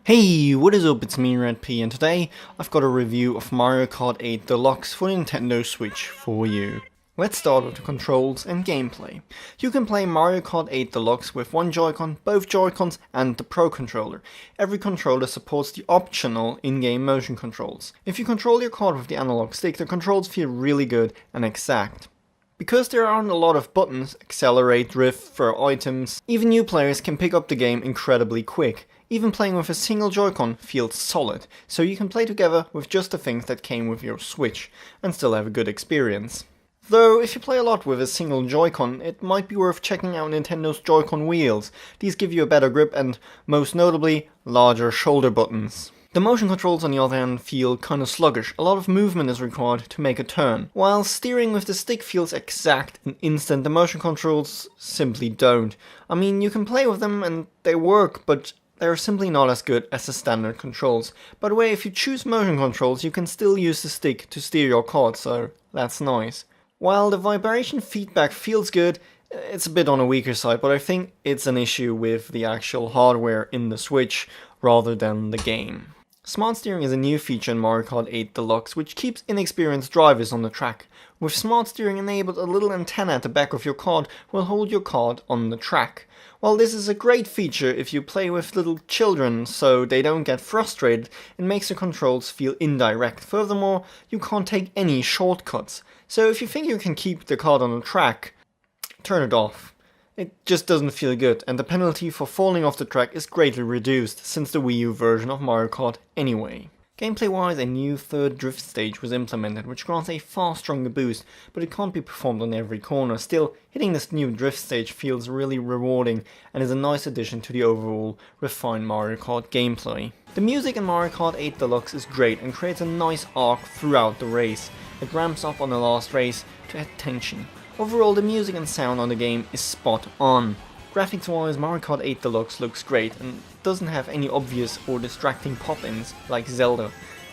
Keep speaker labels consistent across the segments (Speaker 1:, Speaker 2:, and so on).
Speaker 1: Hey, what is up? It's me, Red P, and today I've got a review of Mario Kart 8 Deluxe for Nintendo Switch for you. Let's start with the controls and gameplay. You can play Mario Kart 8 Deluxe with one Joy-Con, both Joy-Cons, and the Pro Controller. Every controller supports the optional in-game motion controls. If you control your kart with the analog stick, the controls feel really good and exact. Because there aren't a lot of buttons, accelerate, drift, throw items, even new players can pick up the game incredibly quick. Even playing with a single Joy-Con feels solid, so you can play together with just the things that came with your Switch, and still have a good experience. Though, if you play a lot with a single Joy-Con, it might be worth checking out Nintendo's Joy-Con wheels. These give you a better grip and, most notably, larger shoulder buttons. The motion controls on the other hand feel kinda sluggish, a lot of movement is required to make a turn. While steering with the stick feels exact and instant, the motion controls simply don't. I mean, you can play with them and they work, but they're simply not as good as the standard controls. By the way, if you choose motion controls, you can still use the stick to steer your kart, so that's nice. While the vibration feedback feels good, it's a bit on a weaker side, but I think it's an issue with the actual hardware in the Switch rather than the game. Smart steering is a new feature in Mario Kart 8 Deluxe, which keeps inexperienced drivers on the track. With smart steering enabled, a little antenna at the back of your kart will hold your kart on the track. While this is a great feature if you play with little children so they don't get frustrated, it makes the controls feel indirect. Furthermore, you can't take any shortcuts. So if you think you can keep the kart on the track, turn it off. It just doesn't feel good, and the penalty for falling off the track is greatly reduced since the Wii U version of Mario Kart anyway. Gameplay-wise, a new third drift stage was implemented, which grants a far stronger boost, but it can't be performed on every corner. Still, hitting this new drift stage feels really rewarding and is a nice addition to the overall refined Mario Kart gameplay. The music in Mario Kart 8 Deluxe is great and creates a nice arc throughout the race. It ramps up on the last race to add tension. Overall, the music and sound on the game is spot on. Graphics-wise, Mario Kart 8 Deluxe looks great and doesn't have any obvious or distracting pop-ins like Zelda.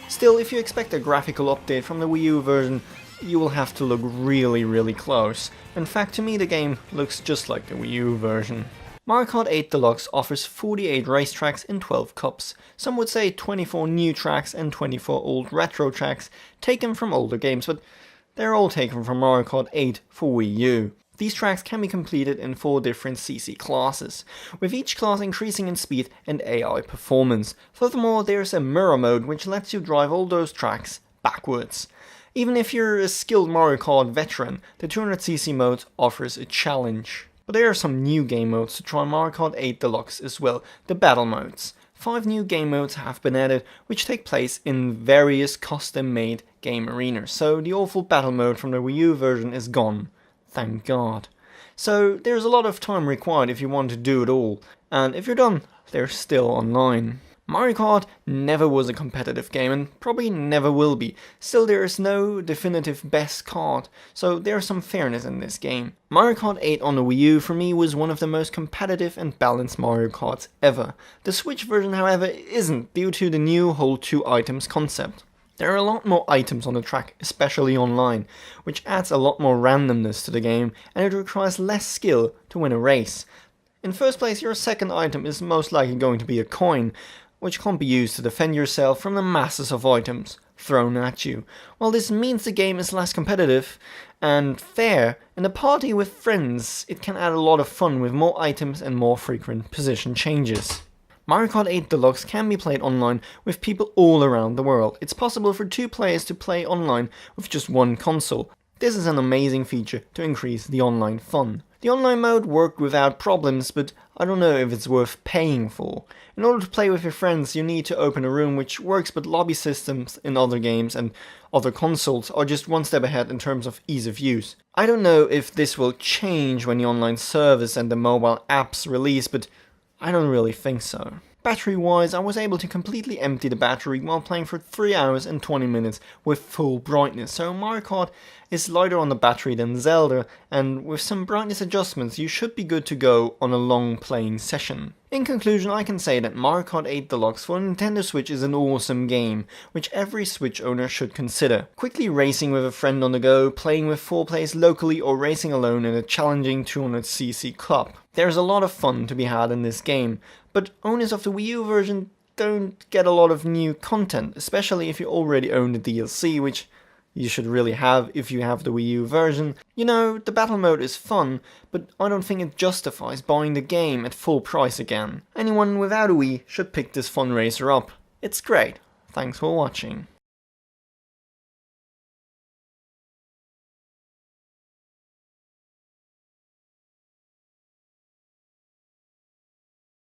Speaker 1: Still, if you expect a graphical update from the Wii U version, you will have to look really close. In fact, to me the game looks just like the Wii U version. Mario Kart 8 Deluxe offers 48 racetracks in 12 cups. Some would say 24 new tracks and 24 old retro tracks taken from older games, but they're all taken from Mario Kart 8 for Wii U. These tracks can be completed in 4 different CC classes, with each class increasing in speed and AI performance. Furthermore, there's a mirror mode which lets you drive all those tracks backwards. Even if you're a skilled Mario Kart veteran, the 200cc mode offers a challenge. But there are some new game modes to try Mario Kart 8 Deluxe as well, the battle modes. 5 new game modes have been added, which take place in various custom-made game arenas, so the awful battle mode from the Wii U version is gone. Thank God. So there's a lot of time required if you want to do it all, and if you're done, they're still online. Mario Kart never was a competitive game and probably never will be. Still, there is no definitive best kart, so there's some fairness in this game. Mario Kart 8 on the Wii U for me was one of the most competitive and balanced Mario Karts ever. The Switch version, however, isn't due to the new hold 2 items concept. There are a lot more items on the track, especially online, which adds a lot more randomness to the game and it requires less skill to win a race. In first place, your second item is most likely going to be a coin, which can't be used to defend yourself from the masses of items thrown at you. While this means the game is less competitive and fair, in a party with friends it can add a lot of fun with more items and more frequent position changes. Mario Kart 8 Deluxe can be played online with people all around the world. It's possible for 2 players to play online with just one console. This is an amazing feature to increase the online fun. The online mode worked without problems, but I don't know if it's worth paying for. In order to play with your friends, you need to open a room which works, but lobby systems in other games and other consoles are just one step ahead in terms of ease of use. I don't know if this will change when the online service and the mobile apps release, but I don't really think so. Battery-wise, I was able to completely empty the battery while playing for 3 hours and 20 minutes with full brightness, so Mario Kart is lighter on the battery than Zelda, and with some brightness adjustments you should be good to go on a long playing session. In conclusion, I can say that Mario Kart 8 Deluxe for Nintendo Switch is an awesome game, which every Switch owner should consider. Quickly racing with a friend on the go, playing with 4 players locally, or racing alone in a challenging 200cc cup. There's a lot of fun to be had in this game, but owners of the Wii U version don't get a lot of new content, especially if you already own the DLC, which you should really have if you have the Wii U version. You know, the battle mode is fun, but I don't think it justifies buying the game at full price again. Anyone without a Wii should pick this fundraiser up. It's great. Thanks for watching.